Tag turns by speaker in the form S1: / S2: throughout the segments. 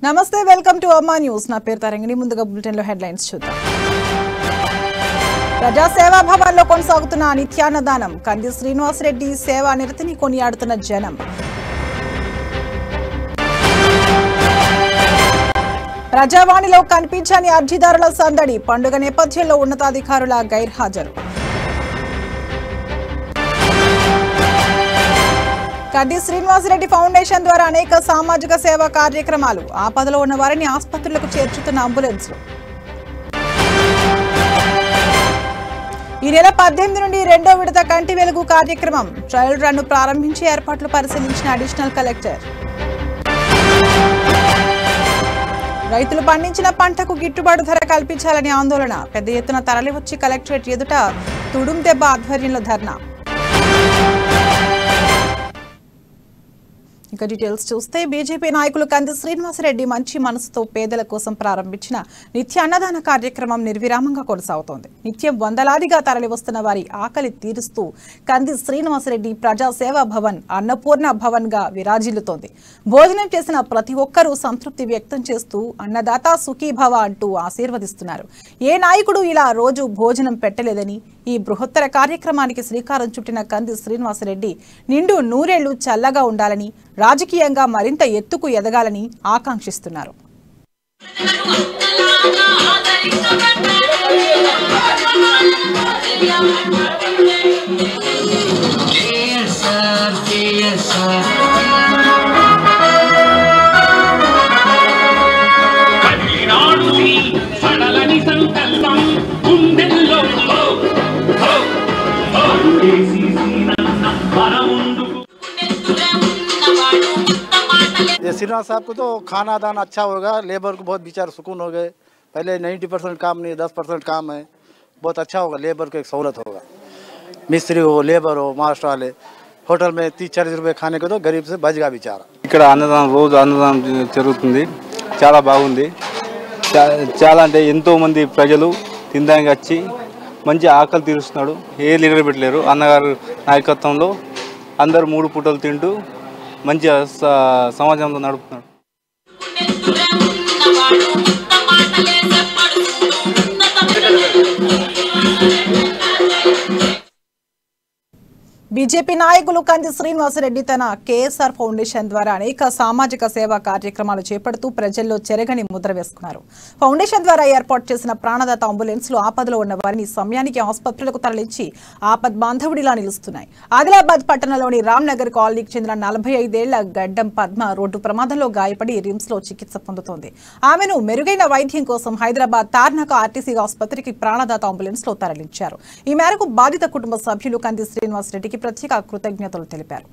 S1: నమస్తే welcome to అమ్మా news నా పేరు తరంగిణి ముందుగా బులెటిన్ లో హెడ్లైన్స్ చూద్దాం ప్రజా సేవా భవన్ లో కొనసాగుతున్న నిత్యాన్నదానం కంది శ్రీనివాసరెడ్డి సేవా నిరతిని కొనియాడుతున్న జనం ప్రజావాణిలో కనిపించని అర్జీదారుల సందడి పండుగ నేపథ్యంలో ఉన్నతాధికారుల గైర్హాజరు కంది శ్రీనివాసరెడ్డి ఫౌండేషన్ ద్వారా అనేక సామాజిక సేవా కార్యక్రమాలు ఆపదలో ఉన్న వారిని ఆసుపత్రులకు చేర్చుతున్న అంబులెన్స్లు ఈ నెల 18 నుండి రెండో విడత కంటి వెలుగు కార్యక్రమం ట్రయల్ రన్ ను ప్రారంభించి ఏర్పాట్లు పరిశీలించిన అడిషనల్ కలెక్టర్ రైతులు పండించిన పంటకు గిట్టుబాటు ధర కల్పించాలని ఆందోళన పెద్ద ఎత్తున తరలివచ్చి కలెక్టరేట్ ఎదుట తుడుం దెబ్బ ఆధ్వర్యంలో ధర్నా ఇక డీటెయిల్స్ చూస్తే బీజేపీ నాయకులు కంది శ్రీనివాసరెడ్డి మంచి మనసుతో పేదల కోసం ప్రారంభించిన నిత్య అన్నదాన కార్యక్రమం నిర్విరామంగా కొనసాగుతోంది. నిత్యం వందలాదిగా తరలివస్తున్న వారి ఆకలి తీరుస్తూ కంది శ్రీనివాసరెడ్డి ప్రజా సేవా భవన్ అన్నపూర్ణ భవన్ గా విరాజిల్లుతోంది. భోజనం చేసిన ప్రతి ఒక్కరూ సంతృప్తి వ్యక్తం చేస్తూ అన్నదాత సుఖీభవ అంటూ ఆశీర్వదిస్తున్నారు. ఏ నాయకుడు ఇలా రోజు భోజనం పెట్టలేదని ఈ బృహత్తర కార్యక్రమానికి శ్రీకారం చుట్టిన కంది శ్రీనివాసరెడ్డి నిండు నూరేళ్లు చల్లగా ఉండాలని రాజకీయంగా మరింత ఎత్తుకు ఎదగాలని ఆకాంక్షిస్తున్నారు.
S2: श्रीनिवास साहब को तो खाना दाना अच्छा होगा, लेबर को बहुत बेचारे सुकून हो गए। पहले 90% काम नहीं 10% काम है, बहुत अच्छा होगा। लेबर को एक सहूलत होगा, मिस्त्री हो लेबर हो मास्टर वाले होटल में 30-40 रुपये खाने को तो गरीब से बचगा बेचारा।
S3: ఇక్కడ అన్నదానం రోజు అన్నదానం జరుగుతుంది, చాలా బాగుంది. చాలా అంటే ఎంతో మంది ప్రజలు తినడానికి వచ్చి మంచి ఆకలి తీరుస్తున్నాడు. ఏ లీడర్ పెట్టలేరు. అన్నగారు నాయకత్వంలో అందరూ 3 పూటలు తింటూ మంచిగా సమాజంలో నడుపుతున్నాడు.
S1: బీజేపీ నాయకులు కంది శ్రీనివాసరెడ్డి తన కేఎస్ఆర్ ఫౌండేషన్ ద్వారా అనేక సామాజిక సేవా కార్యక్రమాలు చేపడుతూ ప్రజల్లో చెరగని ముద్ర వేసుకున్నారు. ఫౌండేషన్ ద్వారా ఏర్పాటు చేసిన ప్రాణదాత అంబులెన్స్లు ఆపదలో ఉన్న వారిని సమయానికి ఆసుపత్రులకు తరలించి ఆపద్ బాంధవుడిలా నిలుస్తున్నాయి. ఆదిలాబాద్ పట్టణంలోని రామ్నగర్ కాలనీకి చెందిన 45 ఏళ్ల గడ్డం పద్మ రోడ్డు ప్రమాదంలో గాయపడి రిమ్స్ లో చికిత్స పొందుతోంది. ఆమెను మెరుగైన వైద్యం కోసం హైదరాబాద్ తార్నాక ఆర్టీసీ ఆసుపత్రికి ప్రాణదాత అంబులెన్స్ లో తరలించారు. ఈ మేరకు బాధిత కుటుంబ సభ్యులు కంది శ్రీనివాసరెడ్డికి ప్రత్యేక కృతజ్ఞతలు తెలిపారు.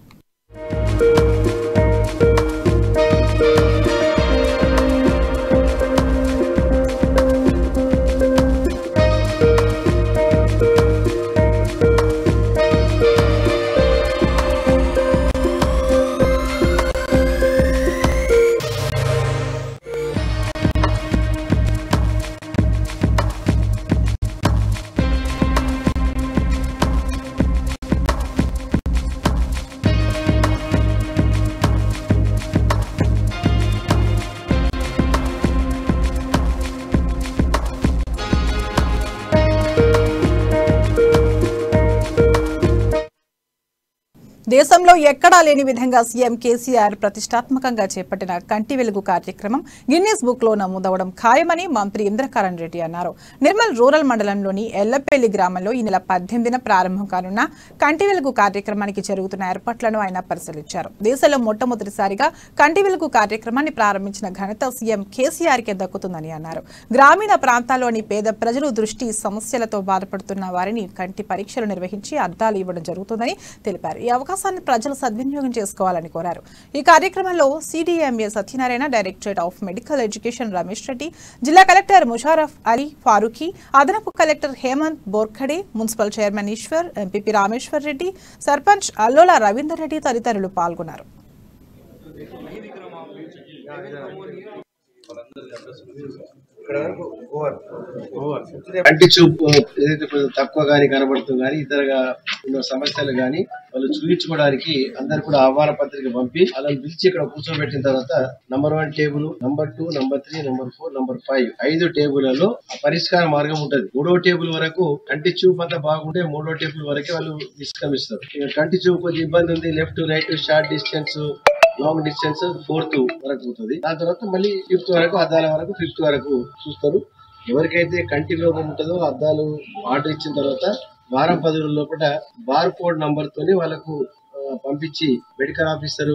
S1: దేశంలో ఎక్కడా లేని విధంగా సీఎం కేసీఆర్ ప్రతిష్టాత్మకంగా చేపట్టిన కంటి వెలుగు కార్యక్రమం గిన్నీస్ బుక్ లో నమోదవడం ఖాయమని మంత్రి ఇంద్రకరణ్ రెడ్డి అన్నారు. నిర్మల్ రూరల్ మండలంలోని ఎల్లపల్లి గ్రామంలో ఈ నెల 18న ప్రారంభం కానున్న కంటి వెలుగు కార్యక్రమానికి జరుగుతున్న ఏర్పాట్లను ఆయన పరిశీలించారు. దేశంలో మొట్టమొదటిసారిగా కంటి వెలుగు కార్యక్రమాన్ని ప్రారంభించిన ఘనత సీఎం కేసీఆర్ కే దక్కుతుందని అన్నారు. గ్రామీణ ప్రాంతాల్లోని పేద ప్రజలు దృష్టి సమస్యలతో బాధపడుతున్న వారిని కంటి పరీక్షలు నిర్వహించి అద్దాలు ఇవ్వడం జరుగుతుందని తెలిపారు. ఈ అవకాశాన్ని ప్రజలు సద్వినియోగం చేసుకోవాలని కోరారు. ఈ కార్యక్రమంలో CDMA Satyanarayana, directorate of medical education Ramesh Reddy, జిల్లా కలెక్టర్ ముషారఫ్ అలీ ఫారూఖీ, అదనపు collector Hemant Borkhade, municipal chairman Eshwar, MPP Rameshwar Reddy, sarpanch Allola Ravinder Reddy తదితరులు పాల్గొన్నారు.
S4: కంటి చూపు ఏదైతే తక్కువ కానీ కనబడుతుంది కానీ ఇతరగా ఉన్న సమస్యలు కానీ వాళ్ళు చూపించుకోవడానికి అందరు కూడా ఆహ్వాన పత్రిక పంపి వాళ్ళని పిలిచి ఇక్కడ కూర్చోబెట్టిన తర్వాత number 1 table, number 2, number 3, number 4, number 5 5 టేబుల్లలో పరిష్కార మార్గం ఉంటది. 3వ టేబుల్ వరకు కంటి చూపు అంతా బాగుంటే 3వ టేబుల్ వరకే వాళ్ళు నిష్క్రమిస్తారు. కంటి చూపు కొద్దిగా ఇబ్బంది ఉంది, left right short distance long distance 4th వరకు ఉంటుంది. దాని తర్వాత మళ్ళీ 5th వరకు, అద్దాల వరకు 5th వరకు చూస్తారు. ఎవరికైతే కంటి లోపం ఉంటుందో అద్దాలు ఆర్డర్ ఇచ్చిన తర్వాత వారం 10 రోజుల లోపల బార్ కోడ్ నంబర్ తోని వాళ్ళకు పంపించి మెడికల్ ఆఫీసర్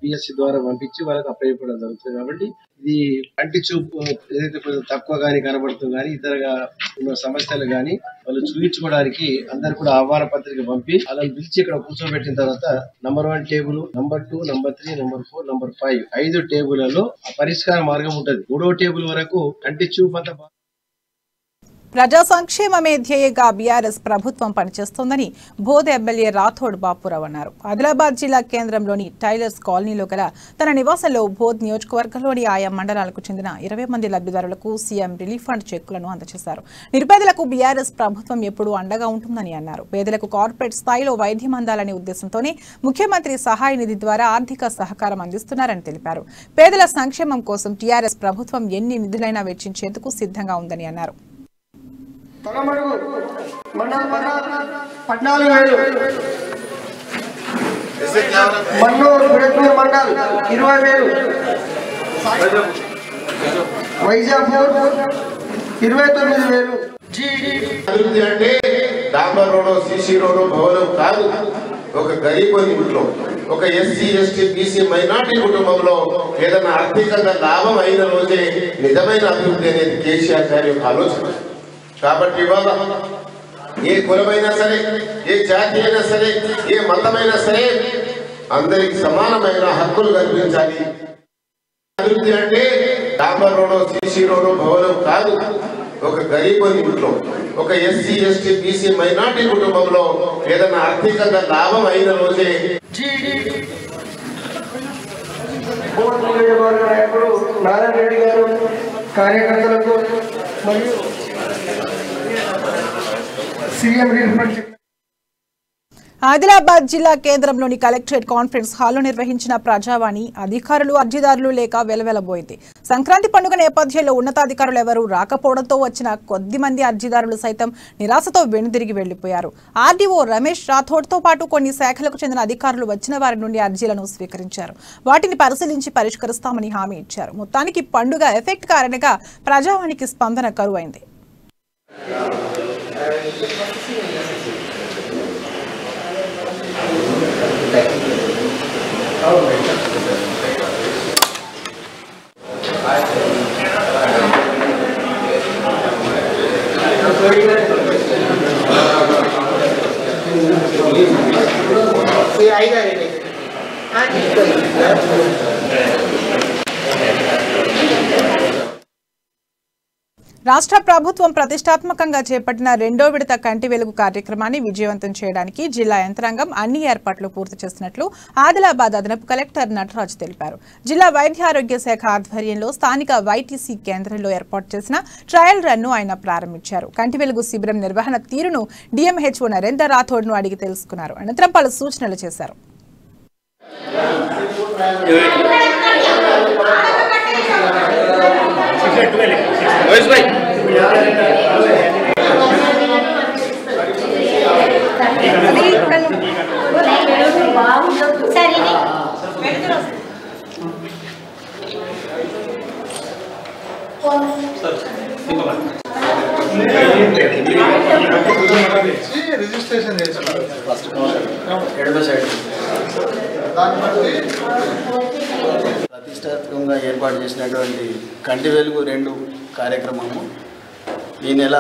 S4: పిఎస్సి ద్వారా పంపించి వాళ్ళకి అప్లై చేయడం జరుగుతుంది. కాబట్టి ఇది కంటి చూపు ఏదైతే కొంచెం తక్కువ కానీ కనబడుతుంది కానీ ఇతరగా ఉన్న సమస్యలు కానీ వాళ్ళు చూపించుకోవడానికి అందరు కూడా ఆహ్వాన పత్రిక పంపి వాళ్ళని పిలిచి ఇక్కడ కూర్చోబెట్టిన తర్వాత number 1 table, number 2, number 3, number 4, number 5 5 టేబుల్లలో పరిష్కార మార్గం ఉంటది. 3వ టేబుల్ వరకు కంటి చూపు అంతా
S1: ప్రజా సంక్షేమమే ధ్యేయంగా బీఆర్ఎస్ ప్రభుత్వం పనిచేస్తోందని బోధ్ ఎమ్మెల్యే రాథోడ్ బాపురావు అన్నారు. ఆదిలాబాద్ జిల్లా కేంద్రంలోని టైలర్స్ కాలనీలో గల తన నివాసంలో బోధ్ నియోజకవర్గంలోని ఆయా మండలాలకు చెందిన 20 మంది లబ్ధిదారులకు సీఎం రిలీఫ్ ఫండ్ చెక్కులను అందజేశారు. నిరుపేదలకు బీఆర్ఎస్ ప్రభుత్వం ఎప్పుడూ అండగా ఉంటుందని అన్నారు. పేదలకు కార్పొరేట్ స్థాయిలో వైద్యం అందాలనే ఉద్దేశంతోనే ముఖ్యమంత్రి సహాయ నిధి ద్వారా ఆర్థిక సహకారం అందిస్తున్నారని తెలిపారు. పేదల సంక్షేమం కోసం టీఆర్ఎస్ ప్రభుత్వం ఎన్ని నిధులైనా వెచ్చించేందుకు సిద్ధంగా ఉందని అన్నారు.
S5: తొలమడుగు మండల్ 14,000, మన్నూరు గుడెట్నూరు మండల్ 20,000, వైజాపూర్ 29,000.
S6: అభివృద్ధి అంటే డాంబర్ రోడ్, సీసీ రోడ్, భవనం కాదు. ఒక గరీబ్ ఇంట్లో, ఒక ఎస్సీ ఎస్టీ బీసీ మైనార్టీ కుటుంబంలో ఏదైనా ఆర్థికంగా లాభం అయిన రోజే నిజమైన అభివృద్ధి అనేది కేసీఆర్ గారి యొక్క ఆలోచన. కాబట్టి ఇవాళ ఏ కులమైనా సరే, ఏ జాతి అయినా సరే, ఏ మతమైనా సరే అందరికి సమానమైన హక్కులు కల్పించాలి. అభివృద్ధి అంటే డాంబర్ రోడ్, సీసీ రోడ్, భవనం కాదు. ఒక గరీబ్ ఇంట్లో, ఒక ఎస్సీ ఎస్టీ బీసీ మైనార్టీ కుటుంబంలో ఏదైనా ఆర్థికంగా లాభం అయిన రోజే
S5: నాయకుడు నారాయణ రెడ్డి గారు కార్యకర్తలకు మరియు
S1: ఆదిలాబాద్ జిల్లా కేంద్రంలోని కలెక్టరేట్ కాన్ఫరెన్స్ హాల్లో నిర్వహించిన ప్రజావాణి అధికారులు అర్జీదారులు లేక వెలవెలబోయింది. సంక్రాంతి పండుగ నేపథ్యంలో ఉన్నతాధికారులు ఎవరూ రాకపోవడంతో వచ్చిన కొద్ది మంది అర్జీదారులు సైతం నిరాశతో వెనుదిరిగి వెళ్లిపోయారు. ఆర్డీఓ రమేష్ రాథోడ్తో పాటు కొన్ని శాఖలకు చెందిన అధికారులు వచ్చిన వారి నుండి అర్జీలను స్వీకరించారు. వాటిని పరిశీలించి పరిష్కరిస్తామని హామీ ఇచ్చారు. మొత్తానికి పండుగ ఎఫెక్ట్ కారణంగా ప్రజావాణికి స్పందన కరువైంది. రాష్ట్ర ప్రభుత్వం ప్రతిష్టాత్మకంగా చేపట్టిన 2వ విడత కంటి వెలుగు కార్యక్రమాన్ని విజయవంతం చేయడానికి జిల్లా యంత్రాంగం అన్ని ఏర్పాట్లు పూర్తి చేసినట్లు ఆదిలాబాద్ అదనపు కలెక్టర్ నటరాజ్ తెలిపారు. జిల్లా వైద్య ఆరోగ్య శాఖ ఆధ్వర్యంలో స్థానిక వైటీసీ కేంద్రంలో ఏర్పాటు చేసిన ట్రయల్ రన్ను ఆయన ప్రారంభించారు. కంటి వెలుగు శిబిరం నిర్వహణ తీరును డిఎంహెచ్ఓ నరేందర్ రాథోడ్ను అడిగి తెలుసుకున్నారు. అనంతరం పలు సూచనలు చేశారు.
S7: ప్రతిష్టాత్మకంగా ఏర్పాటు చేసినటువంటి కంటి వెలుగు 2 కార్యక్రమము ఈ నెల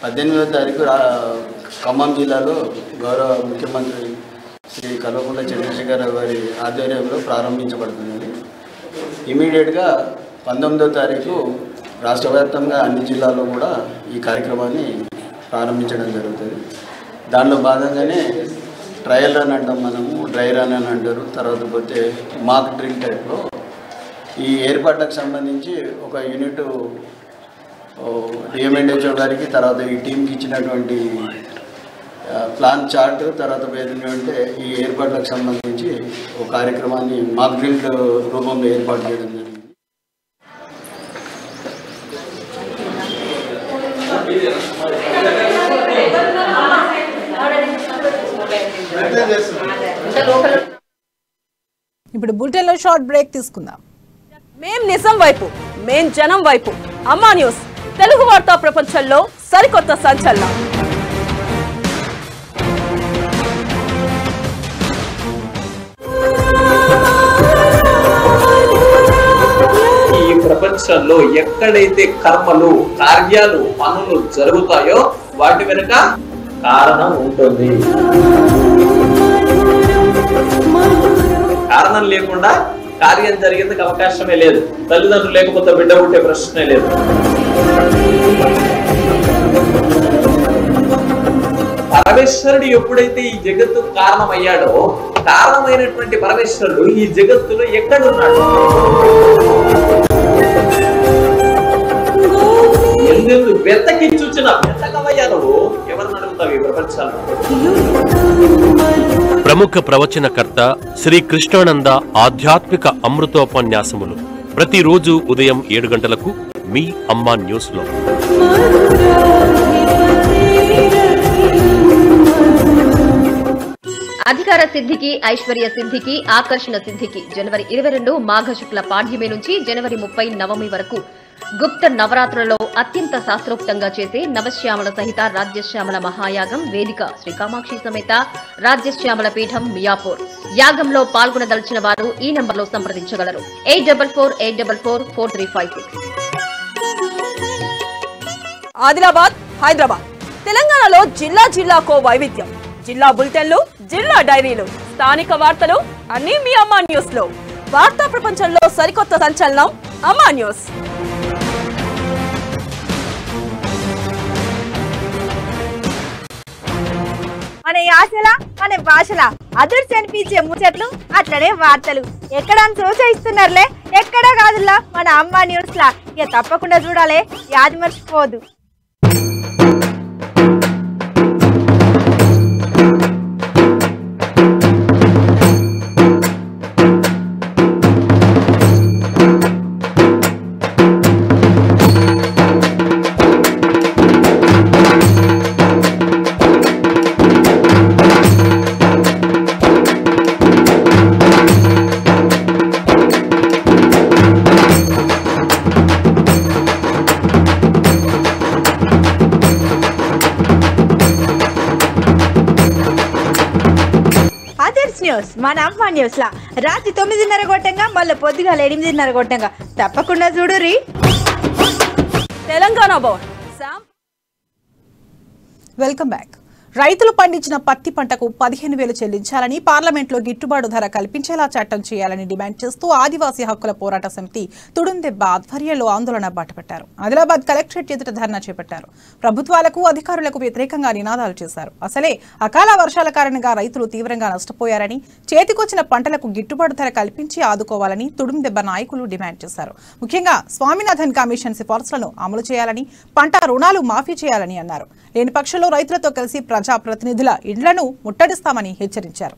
S7: 18వ తారీఖు ఖమ్మం జిల్లాలో గౌరవ ముఖ్యమంత్రి శ్రీ కల్వకుంట్ల చంద్రశేఖరరావు గారి ఆధ్వర్యంలో ప్రారంభించబడుతున్నది. ఇమీడియట్గా 19వ తారీఖు రాష్ట్ర వ్యాప్తంగా అన్ని జిల్లాల్లో కూడా ఈ కార్యక్రమాన్ని ప్రారంభించడం జరుగుతుంది. దానిలో భాగంగానే ట్రయల్ రన్ అంటాం, మనము డ్రై రన్ అని అంటారు, తర్వాత పోతే మాక్ డ్రిల్ టైప్లో ఈ ఏర్పాట్లకు సంబంధించి ఒక యూనిట్ డిఎంఎండ్హెచ్ఓ గారికి, తర్వాత ఈ టీంకి ఇచ్చినటువంటి ప్లాన్ చార్ట్ తర్వాత ఏంటంటే ఈ ఏర్పాట్లకు సంబంధించి ఒక కార్యక్రమాన్ని మాక్ డ్రిల్ రూపంలో ఏర్పాటు చేయడం జరిగింది.
S1: ఇప్పుడు బులెటిన్లో షార్ట్ బ్రేక్ తీసుకుందాం.
S8: మేం నిజం వైపు, మేం జనం వైపు. అమ్మా న్యూస్ తెలుగు వార్తా ప్రపంచంలో సరికొత్త సంచలనం.
S9: ఈ ప్రపంచంలో ఎక్కడైతే కర్మలు, కార్యాలు, పనులు జరుగుతాయో వాటి వెనుక కారణం ఉంటుంది. కారణం లేకుండా కార్యం జరిగేందుకు అవకాశమే లేదు. తల్లిదండ్రులు లేకపోతే బిడ్డ పుట్టే ప్రశ్నే లేదు. పరమేశ్వరుడు ఎప్పుడైతే ఈ జగత్తు కారణమయ్యాడో, కారణమైనటువంటి పరమేశ్వరుడు ఈ జగత్తులో ఎక్కడున్నాడు? ఎందుకు వెతకి చూచిన వెతకవయ్యా నువ్వు? ఎవరిని అడుగుతావు ఈ ప్రపంచాల్లో?
S10: ప్రముఖ ప్రవచనకర్త శ్రీ కృష్ణానంద ఆధ్యాత్మిక అమృతోపన్యాసములు ప్రతిరోజు ఉదయం 7 గంటలకు మీ అమ్మా న్యూస్ లో.
S11: అధికార సిద్ధికి, ఐశ్వర్య సిద్ధికి, ఆకర్షణ సిద్ధికి జనవరి 22 మాఘ శుక్ల పాడ్యమి నుంచి జనవరి 30 నవమి వరకు గుప్త నవరాత్రులలో అత్యంత శాస్త్రోక్తంగా చేసే నవశ్యామల సహిత రాజ్యశ్యామల మహాయాగం వేదిక శ్రీ కామాక్షి సమేత రాజ్యశ్యామల పీఠం మియాపూర్. యాగంలో పాల్గొనదలిచిన వారు ఈ నంబర్లో సంప్రదించగలరు. 8448444356.
S8: ఆదిలాబాద్, హైదరాబాద్, తెలంగాణలో జిల్లా జిల్లాకో వైవిధ్యం. జిల్లా బులెటిన్లు, జిల్లా డైరీలు, స్థానిక వార్తలు అన్నీ మీ అమ్మా న్యూస్ లో. వార్తా ప్రపంచంలో సరికొత్త సంచలనం అమ్మా న్యూస్.
S12: మన యాసల, మన భాషల అదుర్స్ అనిపించే ముచ్చట్లు, అట్లనే వార్తలు ఎక్కడ సోచయిస్తున్నారులే. ఎక్కడా కాదులా మన అమ్మా న్యూస్ లా. ఇక తప్పకుండా చూడాలి, యాది మర్చిపోదు. న్యూస్ మన అమ్మ న్యూస్ లా రాత్రి 9:30 గొట్టంగా, మళ్ళీ పొద్దుగాల 8:30 గొట్టంగా. తప్పకుండా చూడురి.
S8: తెలంగాణ భవన్.
S1: Welcome back. రైతులు పండించిన పత్తి పంటకు 15,000 చెల్లించాలని, పార్లమెంట్లో గిట్టుబాటు ధర కల్పించేలా చట్టం చేయాలని డిమాండ్ చేస్తూ ఆదివాసీ హక్కుల పోరాట సమితి తుడుందెబ్బ ఆధ్వర్యంలో ఆందోళన బాటపట్టారు. ఆదిలాబాద్ కలెక్టరేట్ ఎదుట ధర్నా చేపట్టారు. ప్రభుత్వాలకు, అధికారులకు వ్యతిరేకంగా నినాదాలు చేశారు. అసలే అకాల వర్షాల కారణంగా రైతులు తీవ్రంగా నష్టపోయారని, చేతికొచ్చిన పంటలకు గిట్టుబాటు ధర కల్పించి ఆదుకోవాలని తుడుందెబ్బ నాయకులు డిమాండ్ చేశారు. ముఖ్యంగా స్వామినాథన్ కమిషన్ సిఫార్సులను అమలు చేయాలని, పంట రుణాలు మాఫీ చేయాలని అన్నారు. లేని పక్షంలో రైతులతో కలిసి ప్రజాప్రతినిధుల ఇండ్లను ముట్టడిస్తామని హెచ్చరించారు.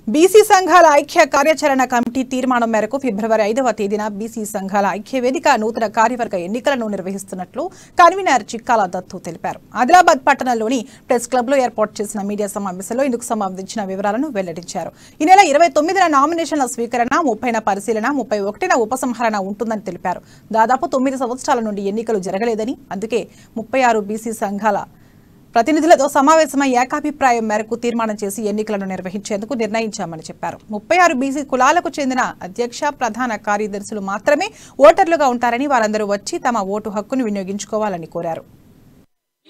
S1: బీసీ సంఘాల ఐక్య కార్యాచరణ కమిటీ తీర్మానం మేరకు ఫిబ్రవరి 5వ తేదీన బీసీ సంఘాల ఐక్య వేదిక నూతన కార్యవర్గ ఎన్నికలను నిర్వహిస్తున్నట్లు కన్వీనర్ చిక్కాల దత్తు తెలిపారు. ఆదిలాబాద్ పట్టణంలోని ప్రెస్ క్లబ్ లో ఏర్పాటు చేసిన మీడియా సమావేశంలో ఇందుకు సంబంధించిన వివరాలను వెల్లడించారు. ఈ నెల 29న నామినేషన్ల స్వీకరణ, 30న పరిశీలన, 31న ఉపసంహరణ ఉంటుందని తెలిపారు. దాదాపు 9 సంవత్సరాల నుండి ఎన్నికలు జరగలేదని, అందుకే 36 బీసీ సంఘాల ప్రతినిధులతో సమావేశమై ఏకాభిప్రాయం మేరకు తీర్మానం చేసి ఎన్నికలను నిర్వహించేందుకు నిర్ణయించామని చెప్పారు. 36 బీసీ కులాలకు చెందిన అధ్యక్ష, ప్రధాన కార్యదర్శులు మాత్రమే ఓటర్లుగా ఉంటారని, వారందరూ వచ్చి తమ ఓటు హక్కును వినియోగించుకోవాలని కోరారు.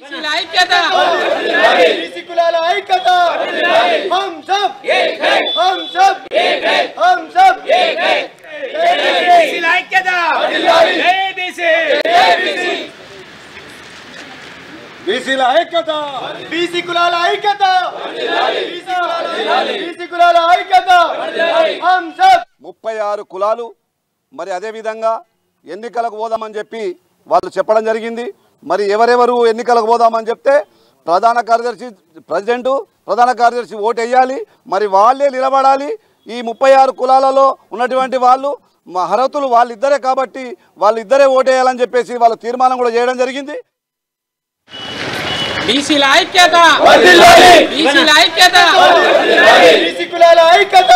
S13: బీసీల ఐక్యత, బీసీ కులాల ఐక్యత, బీసీ కులాల ఐక్యత. 36 కులాలు మరి అదే విధంగా ఎన్నికలకు పోదామని చెప్పి వాళ్ళు చెప్పడం జరిగింది. మరి ఎవరెవరు ఎన్నికలకు పోదామని చెప్తే ప్రధాన కార్యదర్శి, ప్రెసిడెంట్, ప్రధాన కార్యదర్శి ఓటు వేయాలి. మరి వాళ్ళే నిలబడాలి. ఈ 36 కులాలలో ఉన్నటువంటి వాళ్ళు అర్హతలు వాళ్ళిద్దరే కాబట్టి వాళ్ళిద్దరే ఓటు వేయాలని చెప్పేసి వాళ్ళు తీర్మానం కూడా చేయడం జరిగింది.
S14: బీసీల ఐక్యత, బీసీల ఐక్యత,
S13: బీసీ కులాల ఐక్యత.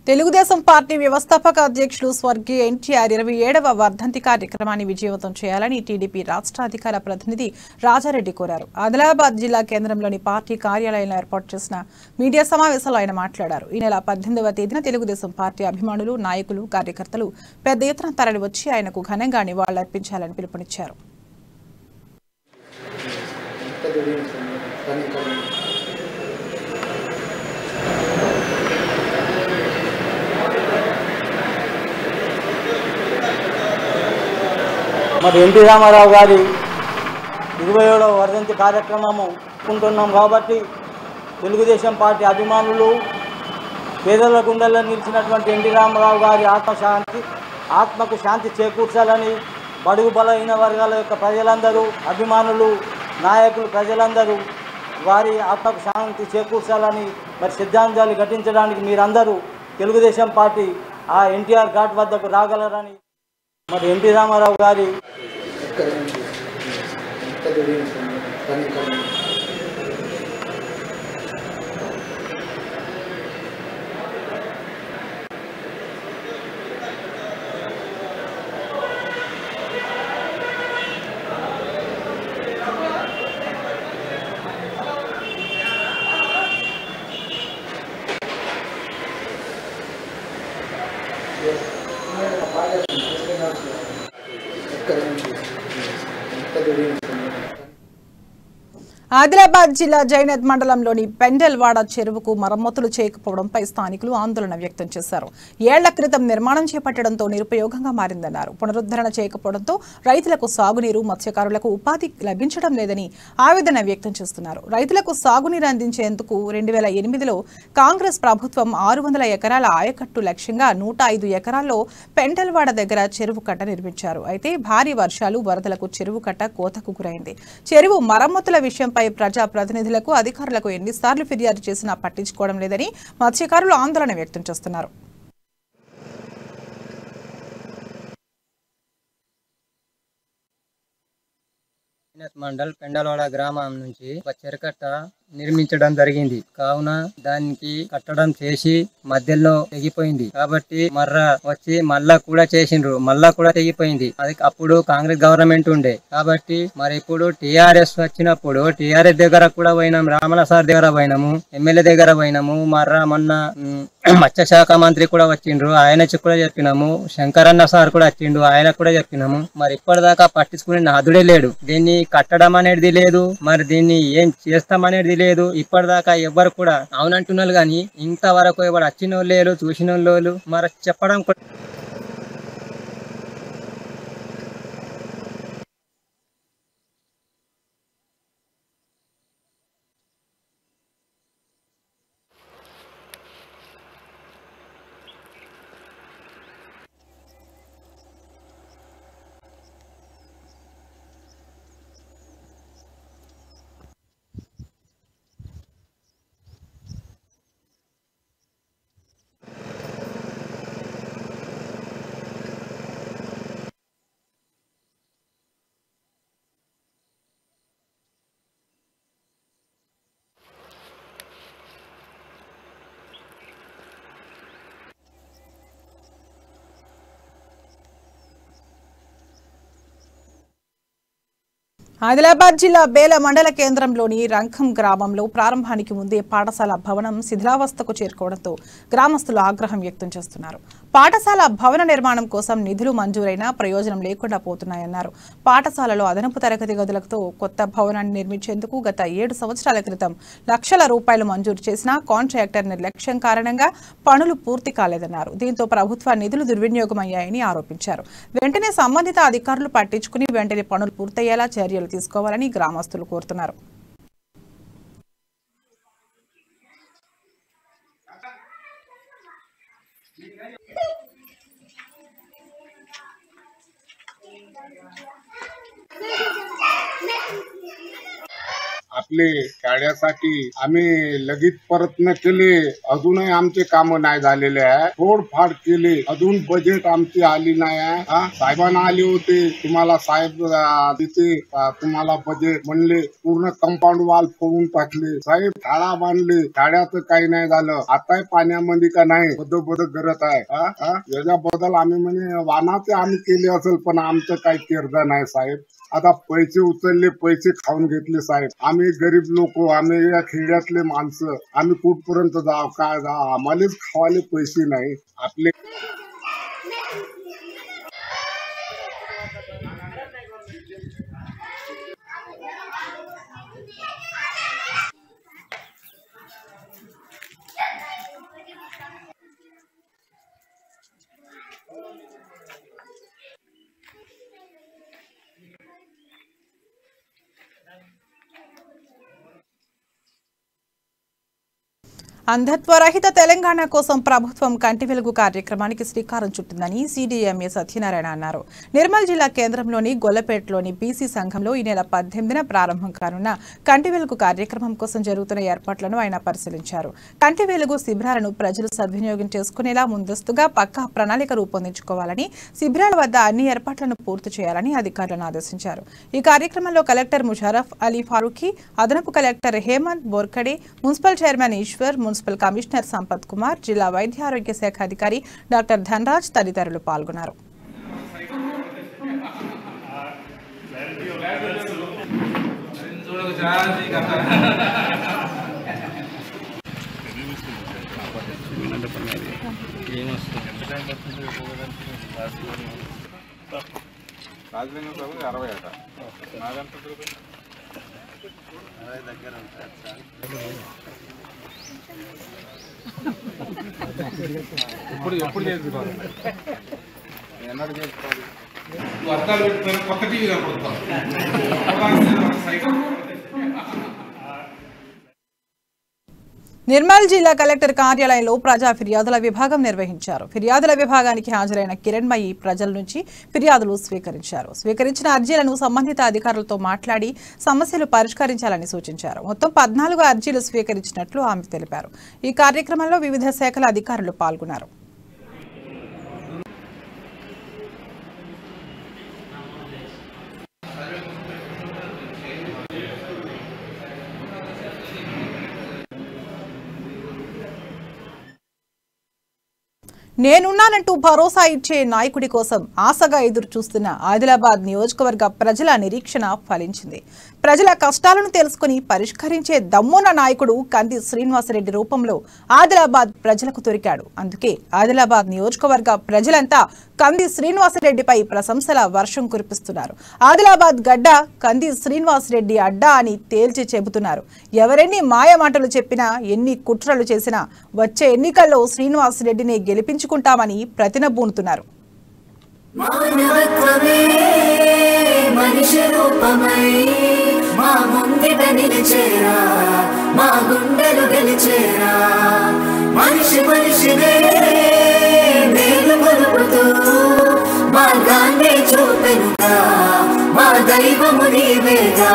S1: తెలుగుదేశం పార్టీ వ్యవస్థాపక అధ్యక్షులు స్వర్గీయ ఎన్టీఆర్ 27వ వర్ధంతి కార్యక్రమాన్ని విజయవంతం చేయాలని టీడీపీ రాష్ట్ర అధికార ప్రతినిధి రాజారెడ్డి కోరారు. ఆదిలాబాద్ జిల్లా కేంద్రంలోని పార్టీ కార్యాలయంలో ఏర్పాటు చేసిన మీడియా సమావేశంలో ఆయన మాట్లాడారు. ఈ నెల 18వ తేదీన తెలుగుదేశం పార్టీ అభిమానులు, నాయకులు, కార్యకర్తలు పెద్ద ఎత్తున తరలివచ్చి ఆయనకు ఘనంగా నివాళులర్పించాలని పిలుపునిచ్చారు.
S15: మరి ఎన్టీ రామారావు గారి 27వ వర్ధంతి కార్యక్రమము అనుకుంటున్నాం కాబట్టి తెలుగుదేశం పార్టీ అభిమానులు, పేదల గుండెల్లో నిలిచినటువంటి ఎన్టీ రామారావు గారి ఆత్మకు శాంతి చేకూర్చాలని బడుగు బలహీన వర్గాల యొక్క ప్రజలందరూ, అభిమానులు, నాయకులు, ప్రజలందరూ వారి ఆత్మకు శాంతి చేకూర్చాలని మరి శ్రద్ధాంజలి ఘటించడానికి మీరందరూ తెలుగుదేశం పార్టీ ఆ ఎన్టీఆర్ ఘాట్ వద్దకు రాగలరని మరి ఎన్టీ రామారావు గారి
S1: ఆదిలాబాద్ జిల్లా జైనద్ మండలంలోని పెండెల్వాడ చెరువుకు మరమ్మతులు చేయకపోవడంపై స్థానికులు ఆందోళన వ్యక్తం చేశారు. ఏళ్ల క్రితం నిర్మాణం చేపట్టడంతో నిరుపయోగంగా మారిందన్నారు. పునరుద్ధరణ చేయకపోవడంతో రైతులకు సాగునీరు, మత్స్యకారులకు ఉపాధి లభించడం లేదని ఆవేదన వ్యక్తం చేస్తున్నారు. రైతులకు సాగునీరు అందించేందుకు 2008లో కాంగ్రెస్ ప్రభుత్వం 600 ఎకరాల ఆయకట్టు లక్ష్యంగా 105 ఎకరాల్లో పెండెల్వాడ దగ్గర చెరువు కట్ట నిర్మించారు. అయితే భారీ వర్షాలు, వరదలకు చెరువు కట్ట కోతకు గురైంది. చెరువు మరమ్మతుల విషయంపై ప్రజా ప్రతినిధులకు, అధికారులకు ఎన్నిసార్లు ఫిర్యాదు చేసినా పట్టించుకోవడం లేదని మత్స్యకారులు ఆందోళన వ్యక్తం చేస్తున్నారు.
S16: మండల్ పెండలవాడ గ్రామం నుంచి ఒక చెరుకట్ట నిర్మించడం జరిగింది. కావున దానికి కట్టడం చేసి మధ్యలో తెగిపోయింది. కాబట్టి మర్ర వచ్చి మళ్ళా కూడా చేసిండ్రు, మళ్ళా కూడా తెగిపోయింది. అది అప్పుడు కాంగ్రెస్ గవర్నమెంట్ ఉండే. కాబట్టి మరి ఇప్పుడు టిఆర్ఎస్ వచ్చినప్పుడు టిఆర్ఎస్ దగ్గర కూడా పోయినాం, రామల సార్ దగ్గర పోయినాము, ఎమ్మెల్యే దగ్గర పోయినాము. మర్ర మొన్న మత్స్యశాఖ మంత్రి కూడా వచ్చిండ్రు, ఆయన కూడా చెప్పినాము. శంకరన్న సార్ కూడా వచ్చిండు, ఆయన కూడా చెప్పినాము. మరి ఇప్పటిదాకా పట్టించుకునే నాదుడే లేడు. దీన్ని కట్టడం అనేది లేదు, మరి దీన్ని ఏం చేస్తామనేది లేదు. ఇప్పటిదాకా ఎవరు కూడా అవునంటున్నారు కానీ ఇంతవరకు ఎవరు వచ్చిన వాళ్ళు లేరు, చూసిన వాళ్ళు మరి చెప్పడం కూడా.
S1: ఆదిలాబాద్ జిల్లా బేల మండల కేంద్రంలోని రంఖం గ్రామంలో ప్రారంభానికి ముందే పాఠశాల భవనం శిథిలావస్థకు చేరుకోవడంతో గ్రామస్తులు ఆగ్రహం వ్యక్తం చేస్తున్నారు. పాఠశాల భవన నిర్మాణం కోసం నిధులు మంజూరైనా ప్రయోజనం లేకుండా పోతున్నాయన్నారు. పాఠశాలలో అదనపు తరగతి గదులతో కొత్త భవనాన్ని నిర్మించేందుకు గత 7 సంవత్సరాల క్రితం లక్షల రూపాయలు మంజూరు చేసినా కాంట్రాక్టర్ నిర్లక్ష్యం కారణంగా పనులు పూర్తి కాలేదన్నారు. దీంతో ప్రభుత్వ నిధులు దుర్వినియోగమయ్యాయని ఆరోపించారు. వెంటనే సంబంధిత అధికారులు పట్టించుకుని వెంటనే పనులు పూర్తయ్యేలా చర్యలు తీసుకోవాలని గ్రామస్తులు కోరుతున్నారు.
S17: आपले शाळेसाठी आम्ही लगेच प्रयत्न केले, अजूनही आमचे काम नाही झालेले आहे. फोडफाड केली, अजून बजेट आमची आली नाही आहे. साहेबांना आले होते, तुम्हाला साहेब तिथे तुम्हाला बजेट म्हणले, पूर्ण कंपाऊंड वॉल फोडून टाकले. साहेब शाळा बांधली, शाळेचं काही नाही झालं. आताही पाण्यामध्ये का नाही बदल करत आहे. याच्याबद्दल आम्ही म्हणे वानाचे आम्ही केले असेल, पण आमचं काही केरदा नाही साहेब. आता पैसे उचलले, पैसे खाऊन घेतले साहेब. आम्ही गरीब लोक, आम्ही या खेड्यातले माणसं, आम्ही कुठपर्यंत जाव, काय जाव, आम्हालाच खावाले पैसे नाही. आपले
S1: అంధత్వరహిత తెలంగాణ కోసం ప్రభుత్వం కంటి వెలుగు కార్యక్రమానికి శ్రీకారం చుట్టిందని సిడిఎంఏ సత్యనారాయణ అన్నారు. నిర్మల్ జిల్లా కేంద్రంలోని గొల్లపేటలోని బీసీ సంఘంలో ఈ నెల 18న ప్రారంభం కానున్న కంటి వెలుగు కార్యక్రమం కోసం జరుగుతున్న ఏర్పాట్లను ఆయన పరిశీలించారు. కంటి వెలుగు శిబిరాలను ప్రజలు సద్వినియోగం చేసుకునేలా ముందస్తుగా పక్కా ప్రణాళిక రూపొందించుకోవాలని, శిబిరాల వద్ద అన్ని ఏర్పాట్లను పూర్తి చేయాలని అధికారులను ఆదేశించారు. ఈ కార్యక్రమంలో కలెక్టర్ ముషరఫ్ అలీ ఫారూఖీ, అదనపు collector Hemant Borkade, municipal chairman Eshwar, municipal commissioner Sampath Kumar, జిల్లా వైద్య ఆరోగ్య శాఖ అధికారి డాక్టర్ ధనరాజ్ తదితరులు పాల్గొన్నారు.
S17: ఎప్పుడు చేసుకోవాలి, ఎన్నడూ చేసుకోవాలి. వర్గాలు పెట్టుకొని కొత్త టీవీ కనపడతాం.
S1: నిర్మల్ జిల్లా కలెక్టర్ కార్యాలయంలో ప్రజా ఫిర్యాదుల విభాగం నిర్వహించారు. ఫిర్యాదుల విభాగానికి హాజరైన కిరణ్మయి ప్రజల నుంచి ఫిర్యాదులు స్వీకరించారు. స్వీకరించిన అర్జీలను సంబంధిత అధికారులతో మాట్లాడి సమస్యలు పరిష్కరించాలని సూచించారు. మొత్తం 14 అర్జీలు స్వీకరించినట్లు ఆమె తెలిపారు. ఈ కార్యక్రమంలో వివిధ శాఖల అధికారులు పాల్గొన్నారు. నేనున్నానంటూ భరోసా ఇచ్చే నాయకుడి కోసం ఆశగా ఎదురు చూస్తున్న ఆదిలాబాద్ నియోజకవర్గ ప్రజల నిరీక్షణ ఫలించింది. ప్రజల కష్టాలను తెలుసుకుని పరిష్కరించే దమ్మున్న నాయకుడు కంది శ్రీనివాసరెడ్డి రూపంలో ఆదిలాబాద్ ప్రజలకు దొరికాడు. అందుకే ఆదిలాబాద్ నియోజకవర్గ ప్రజలంతా కంది శ్రీనివాసరెడ్డిపై ప్రశంసల వర్షం కురిపిస్తున్నారు. ఆదిలాబాద్ గడ్డ కంది శ్రీనివాసరెడ్డి అడ్డా అని తేల్చి చెబుతున్నారు. ఎవరెన్ని మాయమాటలు చెప్పినా, ఎన్ని కుట్రలు చేసినా వచ్చే ఎన్నికల్లో శ్రీనివాసరెడ్డిని గెలిపించుకుంటామని ప్రతినబూనుతున్నారు.
S18: మార్గాన్ని చూపెనుగా మా దైవము నీవేగా.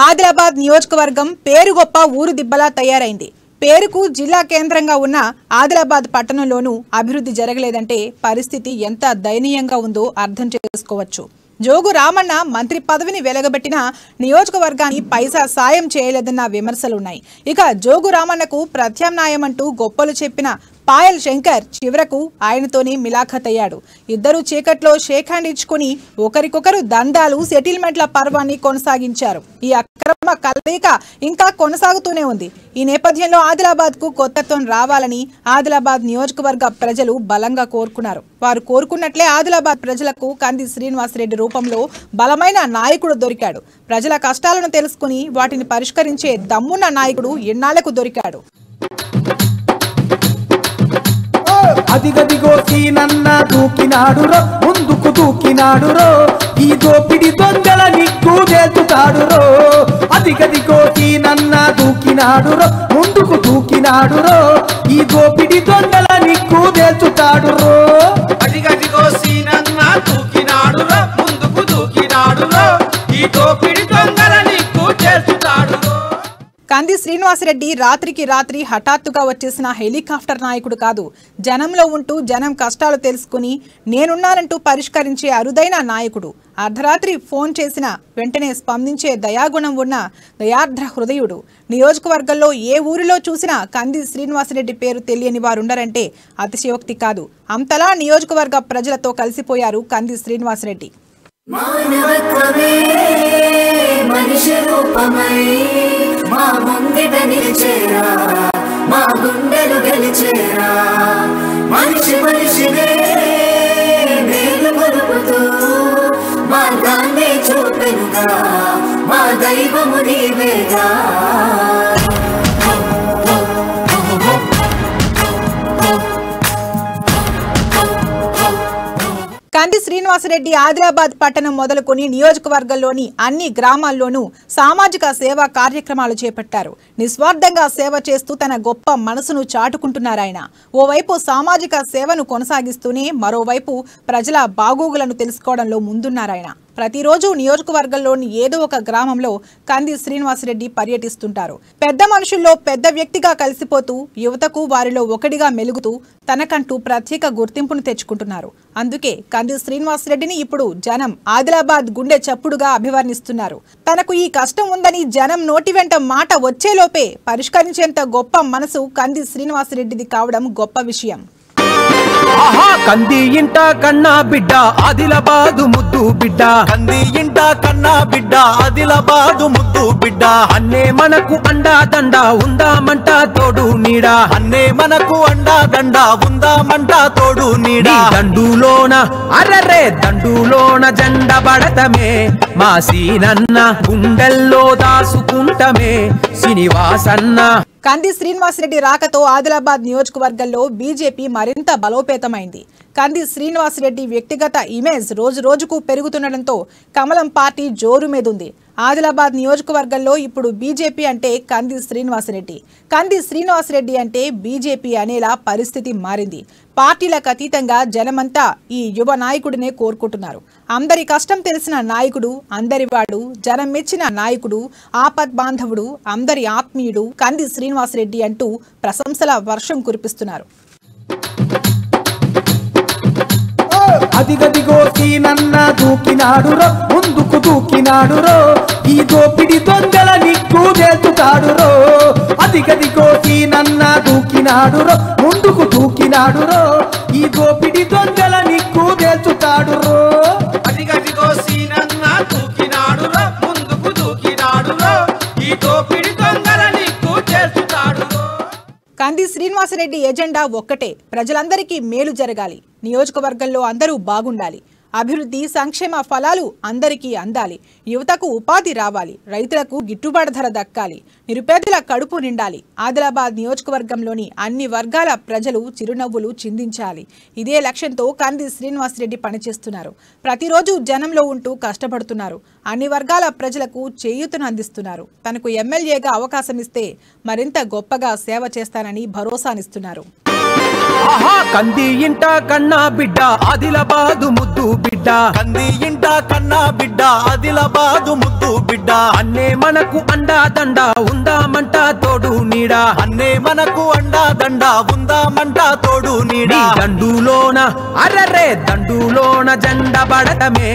S1: ఆదిలాబాద్ నియోజకవర్గం పేరు గొప్ప ఊరు దిబ్బలా తయారైంది. పేరుకు జిల్లా కేంద్రంగా ఉన్న ఆదిలాబాద్ పట్టణంలోనూ అభివృద్ధి జరగలేదంటే పరిస్థితి ఎంత దయనీయంగా ఉందో అర్థం చేసుకోవచ్చు. జోగు రామన్న మంత్రి పదవిని వెలగబెట్టిన నియోజకవర్గాన్ని పైసా సాయం చేయలేదన్న విమర్శలున్నాయి. ఇక జోగు రామన్నకు ప్రత్యామ్నాయం అంటూ గొప్పలు చెప్పిన పాయల్ శంకర్ చివరకు ఆయనతోనే మిలాఖత్ అయ్యాడు. ఇద్దరు చీకట్లో షేక్ హ్యాండ్ ఇచ్చుకుని ఒకరికొకరు దండాలు సెటిల్మెంట్ల పర్వాన్ని కొనసాగించారు. ఈ అక్రమ కలయిక ఇంకా కొనసాగుతూనే ఉంది. ఈ నేపథ్యంలో ఆదిలాబాద్ కు కొత్తత్వం రావాలని ఆదిలాబాద్ నియోజకవర్గ ప్రజలు బలంగా కోరుకున్నారు. వారు కోరుకున్నట్లే ఆదిలాబాద్ ప్రజలకు కంది శ్రీనివాసరెడ్డి రూపంలో బలమైన నాయకుడు దొరికాడు. ప్రజల కష్టాలను తెలుసుకుని వాటిని పరిష్కరించే దమ్మున్న నాయకుడు ఎన్నాళ్లకు దొరికాడు.
S19: అదిగదిగో సీనన్న దూకినాడు రో, ముందుకు దూకినాడు రో, ఈ దోపిడి దొంగల నిగ్గు దేల్చుతాడు రో. అదిగదిగో సీనన్న దూకినాడు రో, ముందుకు దూకినాడు రో, ఈ దోపిడి దొంగల నిగ్గు దేల్చుతాడు రో.
S14: అదిగదిగో సీనన్న దూకినాడు రో, ముందుకు దూకినాడు రో, ఈ దోపిడి దొంగల నిగ్గు దేల్చుతాడు రో.
S1: కంది శ్రీనివాసరెడ్డి రాత్రికి రాత్రి హఠాత్తుగా వచ్చేసిన హెలికాప్టర్ నాయకుడు కాదు. జనంలో ఉంటూ జనం కష్టాలు తెలుసుకుని నేనున్నానంటూ పరిష్కరించే అరుదైన నాయకుడు. అర్ధరాత్రి ఫోన్ చేసిన వెంటనే స్పందించే దయాగుణం ఉన్న దయార్ద్ర హృదయుడు. నియోజకవర్గంలో ఏ ఊరిలో చూసినా కంది శ్రీనివాసరెడ్డి పేరు తెలియని వారుండరంటే అతిశయోక్తి కాదు. అంతలా నియోజకవర్గ ప్రజలతో కలిసిపోయారు కంది శ్రీనివాసరెడ్డి.
S18: మానవత్వమే మనిషి రూపమై మా ముంగిట నిలిచేరా, మా గుండెలు గెలిచేరా. మనిషి మనిషినే మేలు కొలుపుతూ మార్గాన్ని చూపెనుగా, మా దైవము నీవేగా.
S1: కంది శ్రీనివాసరెడ్డి ఆదిలాబాద్ పట్టణం మొదలుకొని నియోజకవర్గంలోని అన్ని గ్రామాల్లోనూ సామాజిక సేవా కార్యక్రమాలు చేపట్టారు. నిస్వార్థంగా సేవ చేస్తూ తన గొప్ప మనసును చాటుకుంటున్నారాయన. ఓవైపు సామాజిక సేవను కొనసాగిస్తూనే మరోవైపు ప్రజల బాగోగులను తెలుసుకోవడంలో ముందున్నారాయన. ప్రతిరోజు నియోజకవర్గంలోని ఏదో ఒక గ్రామంలో కంది శ్రీనివాసరెడ్డి పర్యటిస్తుంటారు. పెద్ద మనుషుల్లో పెద్ద వ్యక్తిగా కలిసిపోతూ యువతకు వారిలో ఒకటిగా మెలుగుతూ తనకంటూ ప్రత్యేక గుర్తింపును తెచ్చుకుంటున్నారు. అందుకే కంది శ్రీనివాసరెడ్డిని ఇప్పుడు జనం ఆదిలాబాద్ గుండె చప్పుడుగా అభివర్ణిస్తున్నారు. తనకు ఈ కష్టం ఉందని జనం నోటి వెంట మాట వచ్చేలోపే పరిష్కరించేంత గొప్ప మనసు కంది శ్రీనివాసరెడ్డిది కావడం గొప్ప విషయం.
S19: ఆహా కంది ఇంట కన్నా బిడ్డ ఆదిలాబాదు ముద్దు బిడ్డ, కంది ఇంట కన్నా బిడ్డ ఆదిలాబాదు ముద్దు బిడ్డ. అన్నే మనకు అండా దండ ఉందామంట తోడు నీడ, అన్నే మనకు అండా దండ ఉందామంట తోడు నీడ. దండులోన అర్రరే దండులోన జెండ బడతమే మా సీనన్న, గుండెల్లో దాసుకుంటమే శ్రీనివాసన్న.
S1: కంది శ్రీనివాసరెడ్డి రాకతో ఆదిలాబాద్ నియోజకవర్గంలో బీజేపీ మరింత బలోపేతమైంది. కంది శ్రీనివాసరెడ్డి వ్యక్తిగత ఇమేజ్ రోజు రోజుకు పెరుగుతుండటంతో కమలం పార్టీ జోరు మీదుంది. ఆదిలాబాద్ నియోజకవర్గంలో ఇప్పుడు బీజేపీ అంటే కంది శ్రీనివాసరెడ్డి, కంది శ్రీనివాసరెడ్డి అంటే బీజేపీ అనేలా పరిస్థితి మారింది. పార్టీలకు అతీతంగా జనమంతా ఈ యువ నాయకుడినే కోరుకుంటున్నారు. అందరి కష్టం తెలిసిన నాయకుడు, అందరివాడు, జనం మెచ్చిన నాయకుడు, ఆపద్ బాంధవుడు, అందరి ఆత్మీయుడు కంది శ్రీనివాసరెడ్డి అంటూ ప్రశంసల వర్షం కురిపిస్తున్నారు.
S19: అదిగదిగో సీనన్న దూకినాడు రో, ముందుకు దూకినాడు రో, ఈ దోపిడి దొంగల నిగ్గు దేల్చుతాడు రో. అదిగదిగో సీనన్న దూకినాడు రో, ముందుకు దూకినాడు రో, ఈ దోపిడి దొంగల నిగ్గు దేల్చుతాడు రో.
S14: అదిగదిగో సీనన్న దూకినాడు రో, ముందుకు దూకినాడు రో, ఈ దోపిడి దొంగల నిగ్గు దేల్చుతాడు రో.
S1: కంది శ్రీనివాసరెడ్డి ఎజెండా ఒక్కటే, ప్రజలందరికీ మేలు జరగాలి, నియోజకవర్గంలో అందరూ బాగుండాలి, అభివృద్ధి సంక్షేమ ఫలాలు అందరికీ అందాలి, యువతకు ఉపాధి రావాలి, రైతులకు గిట్టుబాటు ధర దక్కాలి, నిరుపేదల కడుపు నిండాలి, ఆదిలాబాద్ నియోజకవర్గంలోని అన్ని వర్గాల ప్రజలు చిరునవ్వులు చిందించాలి. ఇదే లక్ష్యంతో కంది శ్రీనివాసరెడ్డి పనిచేస్తున్నారు. ప్రతిరోజు జనంలో ఉంటూ కష్టపడుతున్నారు. అన్ని వర్గాల ప్రజలకు చేయూతను అందిస్తున్నారు. తనకు ఎమ్మెల్యేగా అవకాశం ఇస్తే మరింత గొప్పగా సేవ చేస్తానని భరోసానిస్తున్నారు.
S19: ఆహా కంది ఇంట కన్నా బిడ్డ ఆదిలాబాదు ముద్దు బిడ్డ, కంది ఇంట కన్నా బిడ్డ ఆదిలాబాదు ముద్దు బిడ్డ. అన్నే మనకు అండా దండ ఉందామంట తోడు నీడ, అన్నే మనకు అండా దండ ఉందామంట తోడు నీడ. దండులోన అర్రరే దండులోన జెండ బడతమే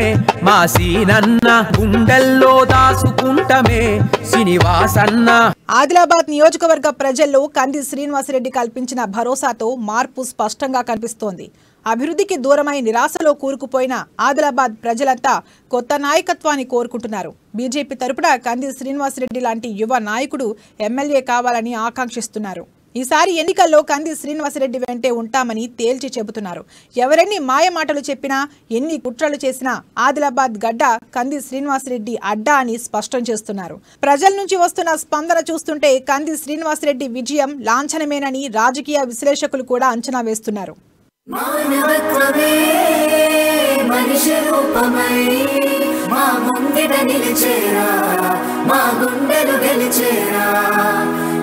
S19: మా సీనన్న, గుండెల్లో దాసుకుంటమే శ్రీనివాసన్న.
S1: ఆదిలాబాద్ నియోజకవర్గ ప్రజల్లో కంది శ్రీనివాసరెడ్డి కల్పించిన భరోసాతో మార్పు స్పష్టంగా కనిపిస్తోంది. అభివృద్ధికి దూరమై నిరాశలో కూరుకుపోయిన ఆదిలాబాద్ ప్రజలంతా కొత్త నాయకత్వాన్ని కోరుకుంటున్నారు. బీజేపీ తరపున కంది శ్రీనివాసరెడ్డి లాంటి యువ నాయకుడు ఎమ్మెల్యే కావాలని ఆకాంక్షిస్తున్నారు. ఈసారి ఎన్నికల్లో కంది శ్రీనివాసరెడ్డి వెంటే ఉంటామని తేల్చి చెబుతున్నారు. ఎవరెన్ని మాయమాటలు చెప్పినా, ఎన్ని కుట్రలు చేసినా ఆదిలాబాద్ గడ్డ కంది శ్రీనివాసరెడ్డి అడ్డా అని స్పష్టం చేస్తున్నారు. ప్రజల నుంచి వస్తున్న స్పందన చూస్తుంటే కంది శ్రీనివాసరెడ్డి విజయం లాంఛనమేనని రాజకీయ విశ్లేషకులు కూడా అంచనా వేస్తున్నారు.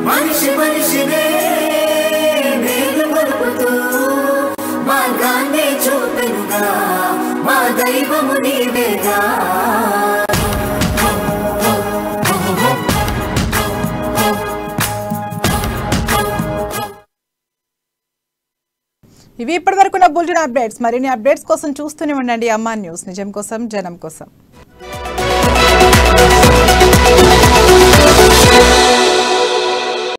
S18: మనిషి మనిషినే మేలు గొలుపుతూ మార్గాన్ని చూపెనుగా మా దైవము నీవేగా.
S1: ఇవి ఇప్పటివరకున్న బులెటిన్ అప్డేట్స్. మరిన్ని అప్డేట్స్ కోసం చూస్తూనే ఉండండి అమ్మా న్యూస్. నిజం కోసం జనం కోసం.